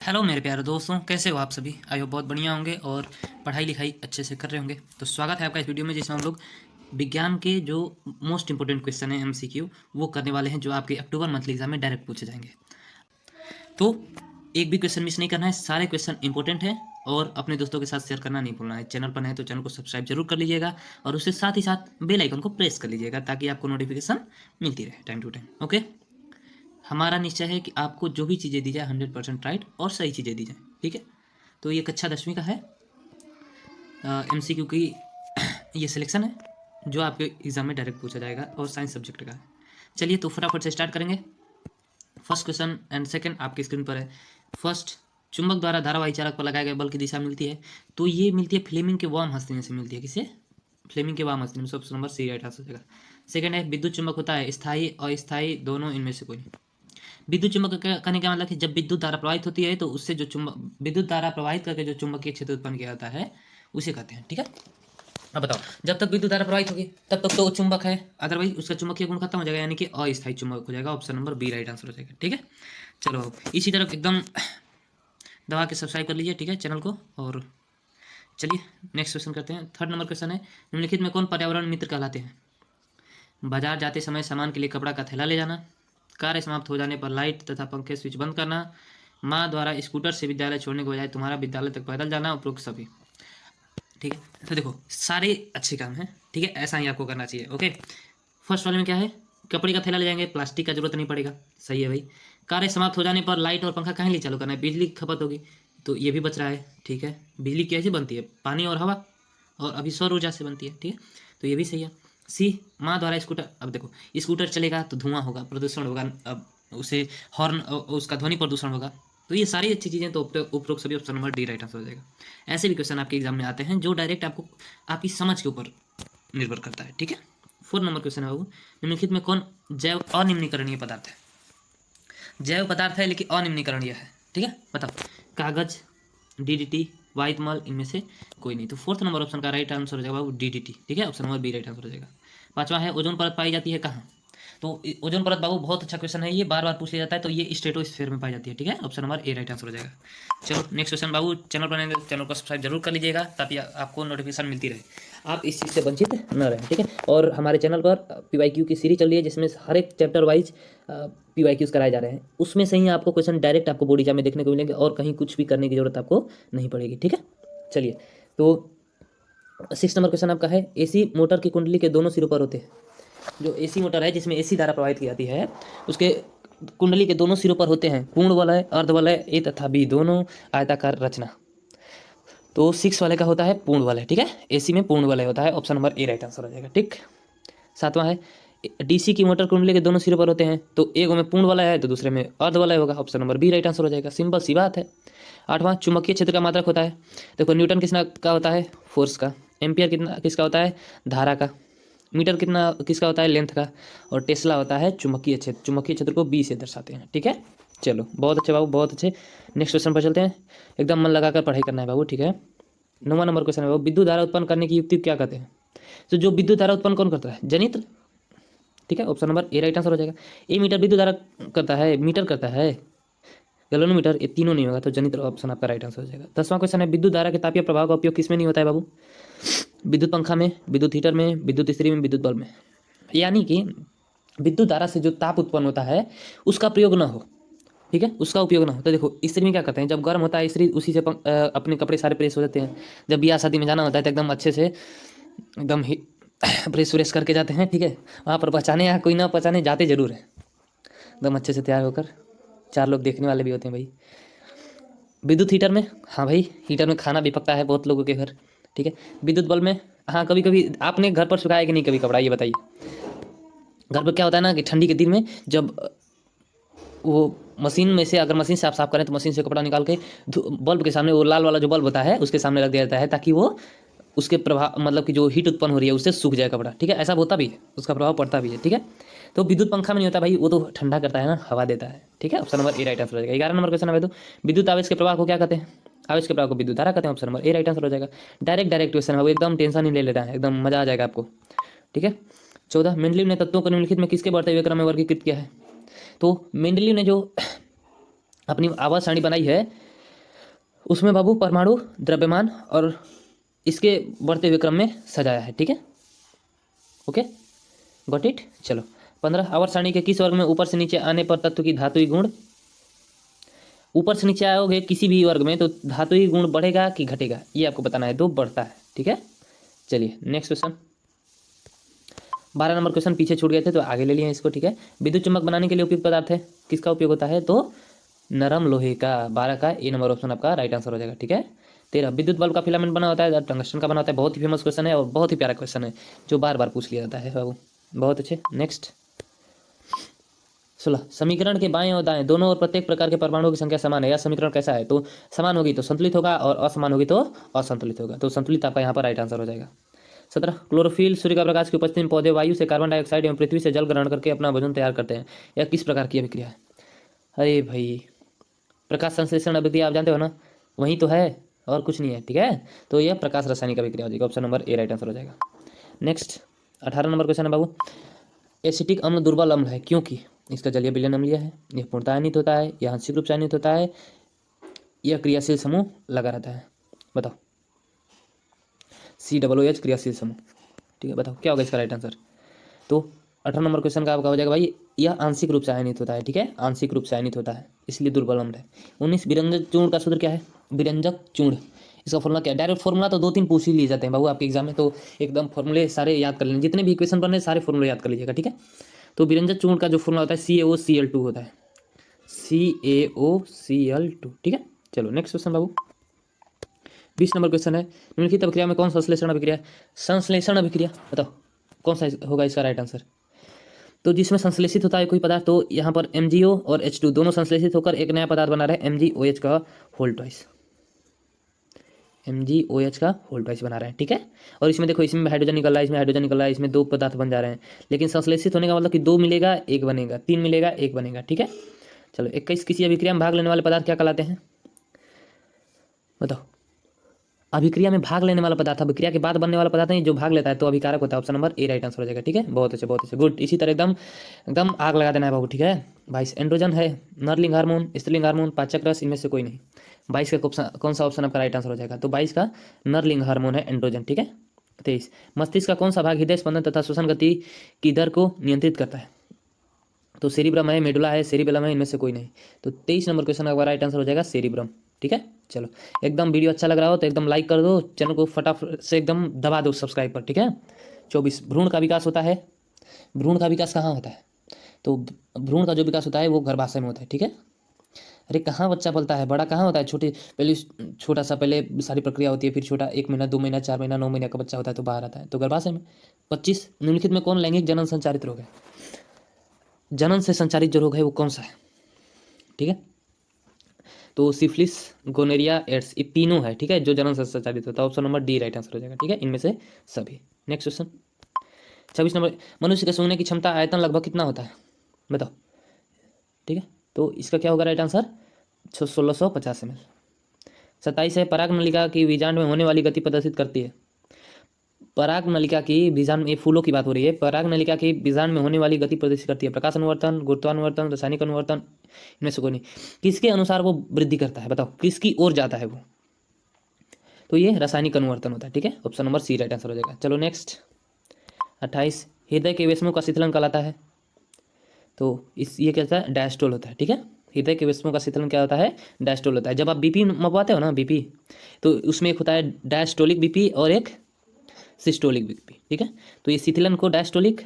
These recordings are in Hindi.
हेलो मेरे प्यारे दोस्तों, कैसे हो आप सभी। आई होप बहुत बढ़िया होंगे और पढ़ाई लिखाई अच्छे से कर रहे होंगे। तो स्वागत है आपका इस वीडियो में, जिसमें हम लोग विज्ञान के जो मोस्ट इंपॉर्टेंट क्वेश्चन है एमसीक्यू वो करने वाले हैं, जो आपके अक्टूबर मंथली एग्जाम में डायरेक्ट पूछे जाएंगे। तो एक भी क्वेश्चन मिस नहीं करना है, सारे क्वेश्चन इंपॉर्टेंट हैं और अपने दोस्तों के साथ शेयर करना नहीं भूलना है। चैनल पर नए तो चैनल को सब्सक्राइब जरूर कर लीजिएगा और उसके साथ ही साथ बेल आइकन को प्रेस कर लीजिएगा, ताकि आपको नोटिफिकेशन मिलती रहे टाइम टू टाइम। ओके, हमारा निश्चय है कि आपको जो भी चीज़ें दी जाए 100% राइट और सही चीज़ें दी जाए। ठीक है, तो ये कक्षा 10वीं का है एमसीक्यू की ये सिलेक्शन है, जो आपके एग्जाम में डायरेक्ट पूछा जाएगा और साइंस सब्जेक्ट का है। चलिए तो फटाफट से स्टार्ट करेंगे। फर्स्ट क्वेश्चन एंड सेकंड आपकी स्क्रीन पर है। फर्स्ट, चुंबक द्वारा धारावाही चालक पर लगाए गए बल की दिशा मिलती है, तो ये मिलती है फ्लेमिंग के वाम हस्तिनी से मिलती है। किसे? फ्लेमिंग के वाम हस्तिनी से। Option number C right answer हो जाएगा। सेकंड है, विद्युत चुंबक होता है स्थायी और अस्थायी दोनों, इनमें से कोई नहीं। विद्युत चुंबक कहने का मतलब कि जब विद्युत धारा प्रवाहित होती है तो उससे जो चुंबक विद्युत धारा प्रवाहित करके जो चुंबकीय क्षेत्र उत्पन्न किया जाता है उसे कहते हैं। ठीक है, अब बताओ, जब तक विद्युत धारा प्रवाहित होगी तब तक तो वो चुंबक है, अदरवाइज उसका चुंबकीय गुण खत्म हो जाएगा, यानी कि अस्थायी चुंबक हो जाएगा। Option number B right answer हो जाएगा। ठीक है, चलो इसी तरफ एकदम दबा के सब्सक्राइब कर लीजिए, ठीक है, चैनल को। और चलिए नेक्स्ट क्वेश्चन करते हैं। थर्ड नंबर क्वेश्चन है, निम्नलिखित में कौन पर्यावरण मित्र कहलाते हैं? बाजार जाते समय सामान के लिए कपड़ा का थैला ले जाना, कार्य समाप्त हो जाने पर लाइट तथा पंखे स्विच बंद करना, माँ द्वारा स्कूटर से विद्यालय छोड़ने के बजाय तुम्हारा विद्यालय तक पैदल जाना, उपरोक्त सभी। ठीक है, तो देखो सारे अच्छे काम हैं। ठीक है, ऐसा ही आपको करना चाहिए। ओके, फर्स्ट वाले में क्या है, कपड़े का थैला ले जाएंगे, प्लास्टिक का जरूरत नहीं पड़ेगा। सही है भाई। कार्य समाप्त हो जाने पर लाइट और पंखा कहीं लिए चालू करना है, बिजली की खपत होगी, तो ये भी बच रहा है। ठीक है, बिजली कैसे बनती है? पानी और हवा, और अभी सौर ऊर्जा से बनती है। ठीक है, तो ये भी सही है। सी, माँ द्वारा स्कूटर, अब देखो स्कूटर चलेगा तो धुआं होगा, प्रदूषण होगा, अब उसे हॉर्न उसका ध्वनि प्रदूषण होगा। तो ये सारी अच्छी चीज़ें, तो उपरोक्त सभी option number D right answer हो जाएगा। ऐसे भी क्वेश्चन आपके एग्जाम में आते हैं जो डायरेक्ट आपको आपकी समझ के ऊपर निर्भर करता है। ठीक है, 4 नंबर क्वेश्चन है बाबू, निम्नलिखित में कौन जैव अनिम्नीकरणीय पदार्थ है? जैव पदार्थ है लेकिन अनिम्नीकरणीय है। ठीक है, बताओ, कागज, डीडीटी, वाइट मल, इनमें से कोई नहीं। तो फोर्थ नंबर ऑप्शन का राइट आंसर हो जाएगा बाबू डीडीटी। ठीक है, option number B right answer हो जाएगा। पांचवा है, ओजोन परत पाई जाती है कहाँ? तो ओजोन परत बाबू बहुत अच्छा क्वेश्चन है, ये बार बार पूछ लिया जाता है। तो ये स्ट्रेटोस्फीयर में पाई जाती है। ठीक है, option number A right answer हो जाएगा। चलो नेक्स्ट क्वेश्चन बाबू, चैनल पर नए, चैनल को सब्सक्राइब जरूर कर लीजिएगा, ताकि आपको नोटिफिकेशन मिलती रहे, आप इस चीज़ से वंचित न रहें। ठीक है, और हमारे चैनल पर पीवाईक्यू की सीरीज चल रही है, जिसमें हर एक चैप्टर वाइज पीवाईक्यूज कराए जा रहे हैं। उसमें से ही आपको क्वेश्चन डायरेक्ट आपको बोर्ड एग्जाम में देखने को मिलेंगे, और कहीं कुछ भी करने की जरूरत आपको नहीं पड़ेगी। ठीक है, चलिए तो 6 नंबर क्वेश्चन आपका है, एसी मोटर की कुंडली के दोनों सिरों पर होते हैं। जो एसी मोटर है, जिसमें एसी धारा प्रवाहित की जाती है, उसके कुंडली के दोनों सिरों पर होते हैं पूर्ण वलय, अर्ध वलय, ए तथा बी दोनों आयताकार रचना। तो 6 वाले का होता है पूर्ण वलय। ठीक है, एसी में पूर्ण वलय होता है। Option number A right answer हो जाएगा। ठीक, सातवां है, डीसी की मोटर कुंडली के दोनों सिरों पर होते हैं, तो एक में पूर्ण वलय है तो दूसरे में अर्ध वलय होगा। Option number B right answer हो जाएगा, सिंपल सी बात है। आठवां, चुंबकीय क्षेत्र का मात्रक होता है। देखो न्यूटन किसना का होता है? फोर्स का। एम्पियर कितना किसका होता है? धारा का। मीटर कितना किसका होता है? लेंथ का। और टेस्ला होता है चुंबकीय क्षेत्र। चुंबकीय क्षेत्र को बी से दर्शाते हैं। ठीक है, चलो बहुत अच्छे बाबू, बहुत अच्छे। नेक्स्ट क्वेश्चन पर चलते हैं, एकदम मन लगाकर पढ़ाई करना है बाबू। ठीक है, 9वां नंबर क्वेश्चन है बाबू, विद्युत धारा उत्पन्न करने की युक्ति क्या कहते हैं? तो जो विद्युत धारा उत्पन्न कौन करता है? जनित्र। ठीक है, option number A right answer हो जाएगा। ए मीटर विद्युत धारा करता है, मीटर करता है, गैलोमीटर, ये तीनों नहीं होगा, तो जनित्र ऑप्शन आपका राइट आंसर हो जाएगा। 10वां क्वेश्चन है, विद्युत धारा के तापीय प्रभाव का उपयोग किसमें नहीं होता है बाबू? विद्युत पंखा में, विद्युत हीटर में, विद्युत इस्त्री में, विद्युत बल्ब में। यानी कि विद्युत धारा से जो ताप उत्पन्न होता है उसका प्रयोग ना हो। ठीक है, उसका उपयोग ना हो। तो देखो इस्त्री में क्या करते हैं, जब गर्म होता है इस्त्री, उसी से अपने कपड़े सारे प्रेस हो जाते हैं। जब ब्याह शादी में जाना होता है तो एकदम अच्छे से एकदम प्रेस व्रेस करके जाते हैं। ठीक है, वहाँ पर पहचाने या कोई ना पहचाने, जाते जरूर है एकदम अच्छे से तैयार होकर। 4 लोग देखने वाले भी होते हैं भाई। विद्युत हीटर में, हाँ भाई, हीटर में खाना भी पकता है बहुत लोगों के घर। ठीक है, विद्युत बल्ब में, हाँ कभी कभी आपने घर पर सुखाया कि नहीं कभी कपड़ा, ये बताइए। घर पर क्या होता है ना कि ठंडी के दिन में जब वो मशीन में से, अगर मशीन से आप साफ करें तो मशीन से कपड़ा निकाल के बल्ब के सामने, वो लाल वाला जो बल्ब होता है उसके सामने रख दिया जाता है, ताकि वो उसके प्रभाव, मतलब कि जो हीट उत्पन्न हो रही है उससे सूख जाए कपड़ा। ठीक है, ऐसा होता भी है, उसका प्रभाव पड़ता भी है। ठीक है, तो विद्युत पंखा में नहीं होता भाई, वो तो ठंडा करता है ना, हवा देता है। ठीक है, option number A right answer हो जाएगा। 11 नंबर क्वेश्चन है, तो विद्युत आवेश के प्रवाह को क्या कहते हैं? आवेश के प्रवाह को विद्युत धारा कहते हैं। Option number A right answer हो जाएगा। डायरेक्ट क्वेश्चन है वो, एकदम टेंशन नहीं ले लेता है, एकदम मजा आ जाएगा आपको। ठीक है, 14, मेंडलीव ने तत्वों को निम्नलिखित में किसके बढ़ते हुए क्रम में वर्गीकृत किया है? तो मेंडलीव ने जो अपनी आवाज सारणी बनाई है, उसमें बाबू परमाणु द्रव्यमान और इसके बढ़ते हुए क्रम में सजाया है, ठीक है। Okay, got it. चलो 15, आवर्त सारणी के किस वर्ग में ऊपर से नीचे आने पर तत्व की धातुई गुण, ऊपर से नीचे आओगे किसी भी वर्ग में तो धातुई गुण बढ़ेगा कि घटेगा, ये आपको बताना है। तो बढ़ता है, ठीक है। चलिए नेक्स्ट क्वेश्चन, 12 नंबर क्वेश्चन पीछे छूट गए थे तो आगे ले लिए इसको, ठीक है। विद्युत चुम्बक बनाने के लिए उपयुक्त पदार्थ है, किसका उपयोग होता है? तो नरम लोहे का। 12 का ए नंबर ऑप्शन आपका राइट आंसर हो जाएगा, ठीक है। 13, विद्युत बल्ब का फिलामेंट बना होता है, टंगस्टन का बना होता है। बहुत ही फेमस क्वेश्चन है और बहुत ही प्यारा क्वेश्चन है जो बार बार पूछ लिया जाता है बाबू, बहुत अच्छे। नेक्स्ट 16, समीकरण के बाएं और दाएं दोनों और प्रत्येक प्रकार के परमाणुओं की संख्या समान है, यह समीकरण कैसा है? तो समान होगी तो संतुलित होगा और असमान होगी तो असंतुलित होगा। तो संतुलित आपका यहाँ पर राइट आंसर हो जाएगा। 17, क्लोरोफिल सूर्य का प्रकाश की उपस्थिति में पौधे वायु से कार्बन डाइऑक्साइड एवं पृथ्वी से जल ग्रहण करके अपना भोजन तैयार करते हैं, यह किस प्रकार की अभिक्रिया है? अरे भाई, प्रकाश संश्लेषण अभिक्रिया आप जानते हो ना, वही तो है और कुछ नहीं है, ठीक है। तो यह प्रकाश रासायनिक अभिक्रिया हो जाएगी, option number A right answer हो जाएगा। नेक्स्ट 18 नंबर क्वेश्चन है बाबू, एसिटिक अम्ल दुर्बल अम्ल है क्योंकि इसका जलीय विलयन अम्लीय है, यह पूर्णतः आयनित होता है, यह आंशिक रूप से आयनित होता है, यह क्रियाशील समूह लगा रहता है। बताओ, COOH क्रियाशील समूह, ठीक है। बताओ क्या होगा इसका राइट आंसर? तो 18 नंबर क्वेश्चन का आपका हो जाएगा भाई, यह आंशिक रूप से आयनित होता है, ठीक है, आंशिक रूप से आयनित होता है, इसलिए दुर्बल अम्ल है। 19, विरंजक चूर्ण का सूत्र क्या है? विरंजक चूर्ण, इसका फॉर्मूला क्या है? डायरेक्ट फॉर्मूला तो 2-3 पूछ ही लिए जाते हैं बाबू आपके एग्जाम में, तो एकदम फॉर्मूले सारे याद कर लेंगे, जितने भी इक्वेशन बने सारे फॉर्मूले याद कर लीजिएगा, ठीक है। तो विरंजक चूर्ण का जो फॉर्मूला होता है CaOCl2 होता है, CaOCl2, ठीक है। चलो नेक्स्ट क्वेश्चन बाबू, 20 नंबर क्वेश्चन है, निम्नलिखित अभिक्रिया में कौन संश्लेषण अभिक्रिया है? संश्लेषण अभिक्रिया, बताओ कौन सा होगा इसका राइट आंसर? तो जिसमें संश्लेषित होता है कोई पदार्थ, तो यहाँ पर MgO और H2 दोनों संश्लेषित होकर एक नया पदार्थ बना रहे हैं, MgOH का होल ट्वाइस, MgOH का होल ट्वाइस बना रहे हैं, ठीक है। और इसमें देखो, इसमें हाइड्रोजन निकल रहा है, इसमें हाइड्रोजन निकल रहा है, इसमें 2 पदार्थ बन जा रहे हैं, लेकिन संश्लेषित होने का मतलब कि 2 मिलेगा 1 बनेगा, 3 मिलेगा 1 बनेगा, ठीक है। चलो 21, किसी अभिक्रिया में भाग लेने वाले पदार्थ क्या कहलाते हैं? बताओ, अभिक्रिया में भाग लेने वाला पदार्थ, अभिक्रिया के बाद बनने वाला पदार्थ नहीं, जो भाग लेता है तो अभिकारक होता है, option number A right answer हो जाएगा, ठीक है। बहुत अच्छे, बहुत अच्छे, गुड। इसी तरह एकदम एकदम आग लगा देना है बाबू, ठीक है। 22, एंड्रोजन है, नरलिंग हार्मोन, स्त्रीलिंग हार्मोन, पाचक रस, इनमें से कोई नहीं। 22 का कौन सा ऑप्शन आपका राइट आंसर हो जाएगा? तो 22 का नरलिंग हार्मोन है, एंड्रोजन, ठीक है। 23, मस्तिष्क का कौन सा भाग हृदय स्पंदन तथा श्वसन गति की दर को नियंत्रित करता है? तो सेरिब्रम है, मेडुला है, सेरिबेलम है, इनमें से कोई नहीं। तो 23 नंबर क्वेश्चन का राइट आंसर हो जाएगा सेरिब्रम, ठीक है। चलो एकदम वीडियो अच्छा लग रहा हो तो एकदम लाइक कर दो, चैनल को फटाफट से एकदम दबा दो सब्सक्राइब पर, ठीक है। 24, भ्रूण का विकास होता है, भ्रूण का विकास कहाँ होता है? तो भ्रूण का जो विकास होता है वो गर्भाशय में होता है, ठीक है। अरे कहाँ बच्चा पलता है, बड़ा कहाँ होता है, छोटे पहले छोटा सा पहले सारी प्रक्रिया होती है, फिर छोटा 1 महीना 2 महीना 4 महीना 9 महीने का बच्चा होता है तो बाहर आता है, तो गर्भाशय में। 25, निम्नलिखित में कौन लैंगिक जनन संचारित रोग है? जनन से संचारित जो रोग है वो कौन सा है, ठीक है। तो सिफिलिस, गोनेरिया, एड्स, ये तीनों है, ठीक है, जो जनन से संचारित होता है, option number D right answer हो जाएगा, ठीक है, इनमें से सभी। नेक्स्ट क्वेश्चन 26 नंबर, मनुष्य के सूंघने की क्षमता आयतन लगभग कितना होता है? बताओ, ठीक है। तो इसका क्या होगा राइट आंसर? 1650 ml। 27 है, पराग नलिका की बीजांड में होने वाली गति प्रदर्शित करती है, पराग नलिका की बीजांड में, फूलों की बात हो रही है, पराग नलिका की बीजांड में होने वाली गति प्रदर्शित करती है, प्रकाश अनुवर्तन, गुरुत्वानुवर्तन, रासायनिक अनुवर्तन, इनमें से कोई नहीं। किसके अनुसार वो वृद्धि करता है? बताओ किसकी ओर जाता है वो? तो ये रासायनिक अनुवर्तन होता है, ठीक है, option number C right answer हो जाएगा। चलो नेक्स्ट 28, हृदय के वेश्मों का शीतलन कहलाता है, तो इस ये क्या होता है? डायस्टोल होता है, ठीक है। हृदय के वेश्मों का शीतलन क्या होता है? डायस्टोल होता है। जब आप बीपी मपवाते हो ना, बीपी, तो उसमें एक होता है डायस्टोलिक बीपी और एक सिस्टोलिक बीपी, ठीक है। तो ये शीतलन को डायस्टोलिक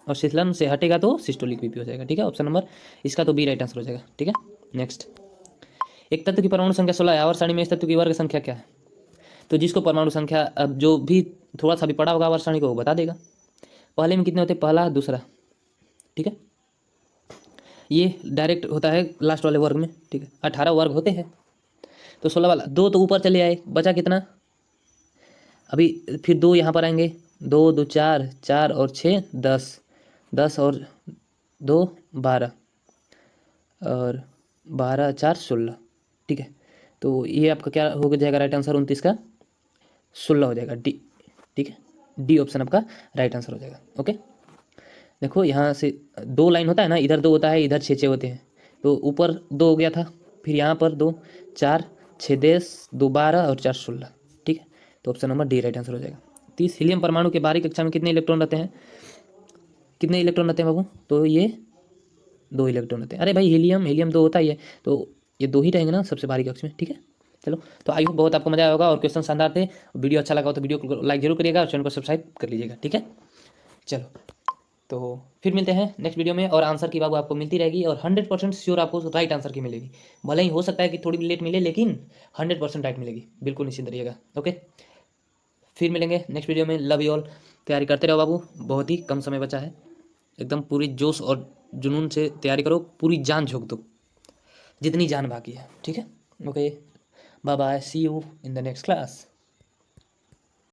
और शीतलन से हटेगा तो सिस्टोलिक बीपी हो जाएगा, ठीक है, ऑप्शन नंबर इसका तो बी राइट आंसर हो जाएगा, ठीक है। नेक्स्ट, एक तत्व की परमाणु संख्या 16 है, आवर्त सारणी में इस तत्व की वर्ग संख्या क्या है? तो जिसको परमाणु संख्या, अब जो भी थोड़ा सा भी पढ़ा होगा आवर्त सारणी को वो बता देगा। पहले में कितने होते हैं? पहला दूसरा, ठीक है, ये डायरेक्ट होता है लास्ट वाले वर्ग में, ठीक है। 18 वर्ग होते हैं, तो 16 वाला 2 तो ऊपर चले आए, बचा कितना? अभी फिर 2 यहाँ पर आएंगे, 2 2 4, 4 और 6 10, 10 और 2 12, और 12 4 16, ठीक है। तो ये आपका क्या हो जाएगा राइट आंसर? 29 का 16 हो जाएगा, डी, ठीक है, डी ऑप्शन आपका राइट आंसर हो जाएगा। ओके, देखो यहाँ से 2 लाइन होता है ना, इधर 2 होता है, इधर 6 6 होते हैं, तो ऊपर 2 हो गया था, फिर यहाँ पर 2 4 6 10 2 12 और 4 16, ठीक है। तो option number D right answer हो जाएगा। 30 हीलियम परमाणु के बाहरी कक्षा में कितने इलेक्ट्रॉन रहते हैं? कितने इलेक्ट्रॉन रहते हैं बाबू? तो ये 2 इलेक्ट्रॉन रहते हैं। अरे भाई हीलियम हीलियम 2 होता ही है, तो ये 2 ही रहेंगे ना सबसे बाहरी कक्ष में, ठीक है। चलो, तो आई होप बहुत आपको मजा आया होगा और क्वेश्चन शानदार थे। वीडियो अच्छा लगा हो तो वीडियो को लाइक जरूर करिएगा और चैनल को सब्सक्राइब कर लीजिएगा, ठीक है। चलो, तो फिर मिलते हैं नेक्स्ट वीडियो में, और आंसर की बाबू आपको मिलती रहेगी और 100% श्योर आपको राइट आंसर की मिलेगी। भले ही हो सकता है कि थोड़ी भी लेट मिले, लेकिन 100% राइट मिलेगी, बिल्कुल निश्चिंत रहिएगा। ओके, फिर मिलेंगे नेक्स्ट वीडियो में। Love you all. तैयारी करते रहो बाबू, बहुत ही कम समय बचा है। एकदम पूरी जोश और जुनून से तैयारी करो, पूरी जान झोंक दो जितनी जान बाकी है, ठीक है। Okay, bye bye, see you in the next class.